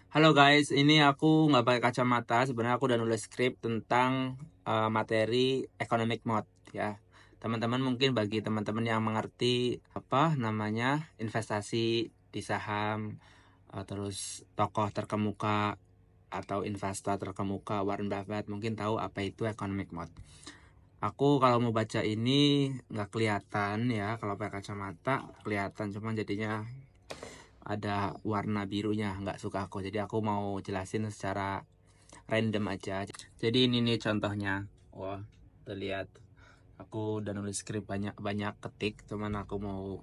Halo guys, ini aku nggak pakai kacamata. Sebenarnya aku udah nulis skrip tentang materi economic mode ya. Teman-teman mungkin bagi teman-teman yang mengerti apa namanya investasi di saham, terus tokoh terkemuka atau investor terkemuka Warren Buffett mungkin tahu apa itu economic mode. Aku kalau mau baca ini nggak kelihatan ya, kalau pakai kacamata kelihatan, cuma jadinya ada warna birunya, nggak suka aku, jadi aku mau jelasin secara random aja. Jadi ini nih contohnya. Wah, terlihat aku udah nulis skrip banyak ketik, cuman aku mau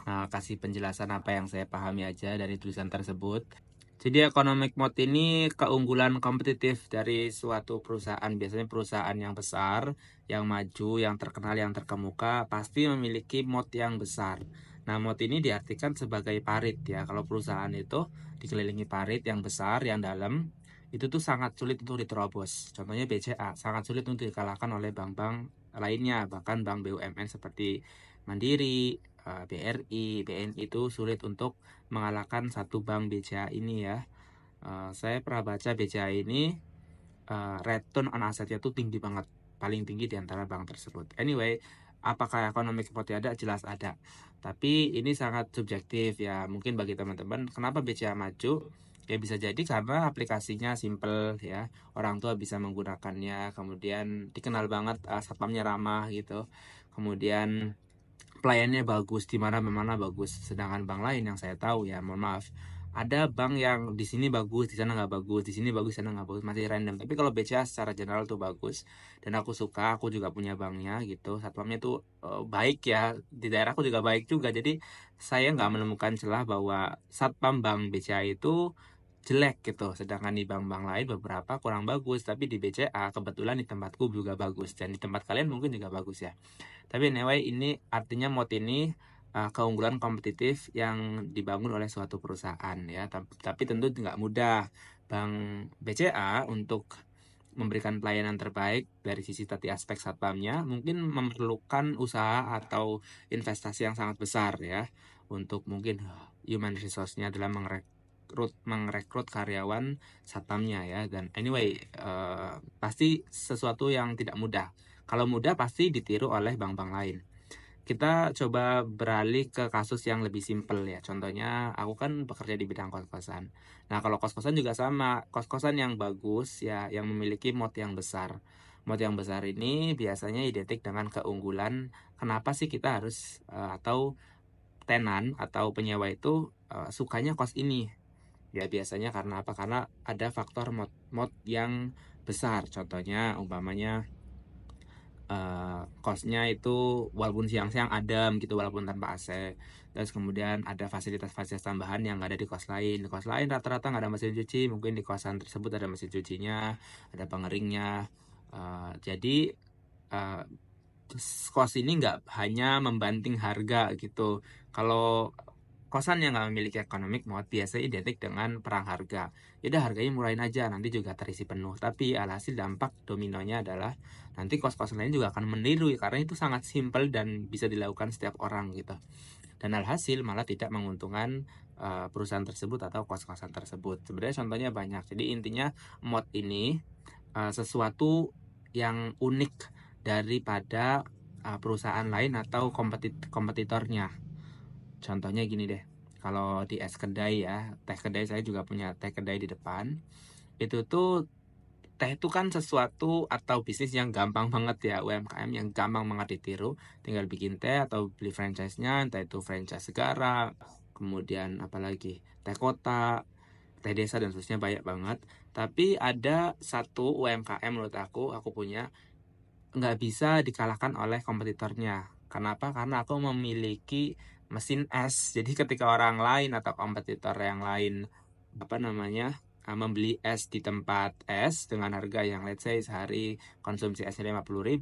kasih penjelasan apa yang saya pahami aja dari tulisan tersebut. Jadi economic mode ini keunggulan kompetitif dari suatu perusahaan. Biasanya perusahaan yang besar, yang maju, yang terkenal, yang terkemuka pasti memiliki mode yang besar. Nah, mode ini diartikan sebagai parit ya. Kalau perusahaan itu dikelilingi parit yang besar, yang dalam, itu tuh sangat sulit untuk diterobos. Contohnya BCA, sangat sulit untuk dikalahkan oleh bank-bank lainnya, bahkan bank BUMN seperti Mandiri, BRI, BNI itu sulit untuk mengalahkan satu bank BCA ini ya. Saya pernah baca BCA ini return on assetnya tuh tinggi banget, paling tinggi di antara bank tersebut. Anyway, apakah economic mode ada? Jelas ada. Tapi ini sangat subjektif ya. Mungkin bagi teman-teman, kenapa BCA maju? Ya bisa jadi karena aplikasinya simple ya. Orang tua bisa menggunakannya, kemudian dikenal banget, satpamnya ramah gitu. Kemudian pelayannya bagus, di mana bagus. Sedangkan bank lain yang saya tahu ya, mohon maaf, ada bank yang di sini bagus, di sana nggak bagus, di sini bagus, di sana nggak bagus, masih random. Tapi kalau BCA secara general tuh bagus, dan aku suka, aku juga punya banknya gitu. Satpamnya tuh baik ya, di daerahku juga baik juga. Jadi saya nggak menemukan celah bahwa satpam bank BCA itu jelek gitu. Sedangkan di bank-bank lain beberapa kurang bagus, tapi di BCA kebetulan di tempatku juga bagus, dan di tempat kalian mungkin juga bagus ya. Tapi anyway, ini artinya mode ini keunggulan kompetitif yang dibangun oleh suatu perusahaan ya. Tapi tentu nggak mudah Bank BCA untuk memberikan pelayanan terbaik dari sisi tadi aspek satpamnya. Mungkin memerlukan usaha atau investasi yang sangat besar ya, untuk mungkin human resource-nya dalam mengrekrut karyawan satpamnya ya. Dan anyway, pasti sesuatu yang tidak mudah. Kalau mudah pasti ditiru oleh bank-bank lain. Kita coba beralih ke kasus yang lebih simpel ya. Contohnya, aku kan bekerja di bidang kos-kosan. Nah, kalau kos-kosan juga sama. Kos-kosan yang bagus ya, yang memiliki mode yang besar. Mode yang besar ini biasanya identik dengan keunggulan. Kenapa sih kita harus atau tenan atau penyewa itu sukanya kos ini? Ya biasanya karena apa? Karena ada faktor mod yang besar. Contohnya umpamanya kosnya itu walaupun siang-siang adem gitu, walaupun tanpa AC. Terus kemudian ada fasilitas-fasilitas tambahan yang nggak ada di kos lain. Di kos lain rata-rata nggak ada mesin cuci, mungkin di kosan tersebut ada mesin cucinya, ada pengeringnya. Jadi uh, kos ini nggak hanya membanting harga gitu. Kalau kosan yang nggak memiliki economic mode biasanya identik dengan perang harga. Ya udah, harganya murahin aja, nanti juga terisi penuh. Tapi alhasil dampak dominonya adalah nanti kos-kos lain juga akan meniru karena itu sangat simple dan bisa dilakukan setiap orang gitu. Dan alhasil malah tidak menguntungkan perusahaan tersebut atau kos-kosan tersebut. Sebenarnya contohnya banyak. Jadi intinya mode ini sesuatu yang unik daripada perusahaan lain atau kompetitornya. Contohnya gini deh, kalau di es kedai ya, teh kedai, saya juga punya teh kedai di depan. Itu tuh teh itu kan sesuatu atau bisnis yang gampang banget ya, UMKM yang gampang banget ditiru. Tinggal bikin teh atau beli franchise-nya, entah itu franchise Segara, kemudian apalagi teh kota, teh desa dan seterusnya, banyak banget. Tapi ada satu UMKM menurut aku punya, nggak bisa dikalahkan oleh kompetitornya. Kenapa? Karena aku memiliki mesin es. Jadi ketika orang lain atau kompetitor yang lain apa namanya membeli es di tempat es dengan harga yang let's say sehari konsumsi esnya 50.000,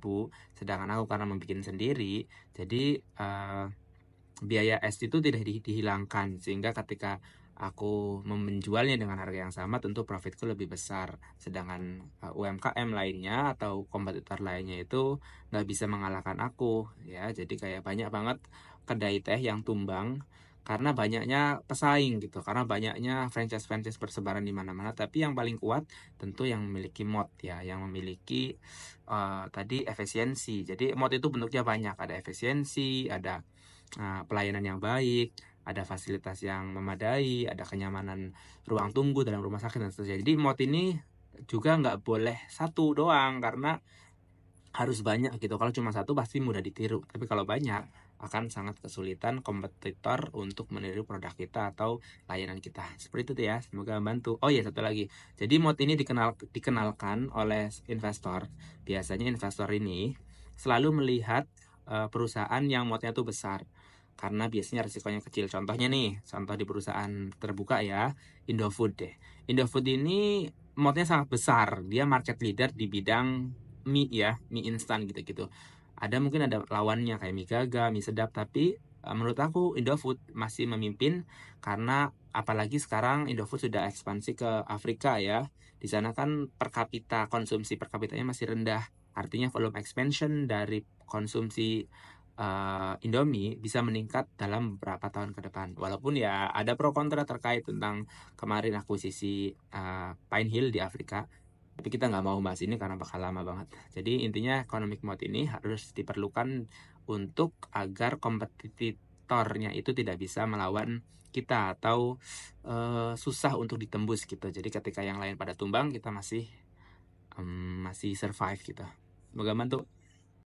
sedangkan aku karena membuat sendiri, jadi biaya es itu tidak dihilangkan, sehingga ketika aku menjualnya dengan harga yang sama tentu profitku lebih besar. Sedangkan UMKM lainnya atau kompetitor lainnya itu nggak bisa mengalahkan aku ya. Jadi kayak banyak banget kedai teh yang tumbang karena banyaknya pesaing gitu, karena banyaknya franchise-franchise bersebaran di mana-mana. Tapi yang paling kuat tentu yang memiliki mod ya, yang memiliki tadi efisiensi. Jadi mod itu bentuknya banyak, ada efisiensi, ada pelayanan yang baik, ada fasilitas yang memadai, ada kenyamanan ruang tunggu dalam rumah sakit dan seterusnya. Jadi mod ini juga nggak boleh satu doang karena harus banyak gitu. Kalau cuma satu pasti mudah ditiru, tapi kalau banyak akan sangat kesulitan kompetitor untuk meniru produk kita atau layanan kita. Seperti itu tuh ya, semoga membantu. Oh iya, satu lagi. Jadi mod ini dikenalkan oleh investor. Biasanya investor ini selalu melihat perusahaan yang modnya tuh besar. Karena biasanya risikonya kecil. Contohnya nih, contoh di perusahaan terbuka ya, Indofood deh. Indofood ini modnya sangat besar. Dia market leader di bidang mie ya, mie instan gitu-gitu. Ada mungkin ada lawannya kayak mie Gaga, mie sedap, tapi menurut aku Indofood masih memimpin karena apalagi sekarang Indofood sudah ekspansi ke Afrika ya. Di sana kan konsumsi per kapitanya masih rendah. Artinya volume expansion dari konsumsi Indomie bisa meningkat dalam beberapa tahun ke depan. Walaupun ya ada pro kontra terkait tentang kemarin akuisisi Pine Hill di Afrika. Tapi kita nggak mau bahas ini karena bakal lama banget. Jadi intinya economic mode ini harus diperlukan untuk agar kompetitornya itu tidak bisa melawan kita atau susah untuk ditembus gitu. Jadi ketika yang lain pada tumbang kita masih survive gitu. Semoga bantu.